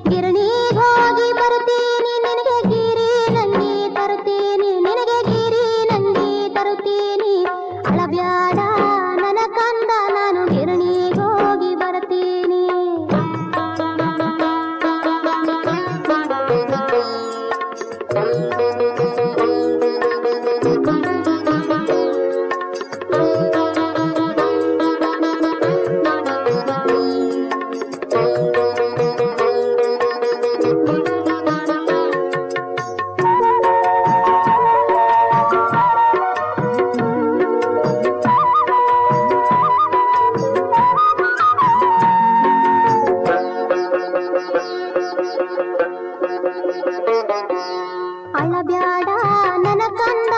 ಗಿರಣಿಗೆ ಹೋಗಿ ಬರ್ತೀನಿ ನಿನಗೆ ಗಿರಿ ನಂದಿ ತರುತ್ತೀನಿ ನಿನಗೆ ಗಿರಿ ನಂದಿ ತರುತ್ತೀನಿ ಅಳಬ್ಯಾಡ ನನ್ನ ಕಂದ ನಾನು ಗಿರಣಿಗೆ ಹೋಗಿ ಬರ್ತೀನಿ ಅಳಬ್ಯಾಡ ನನ್ನ ಕಂದ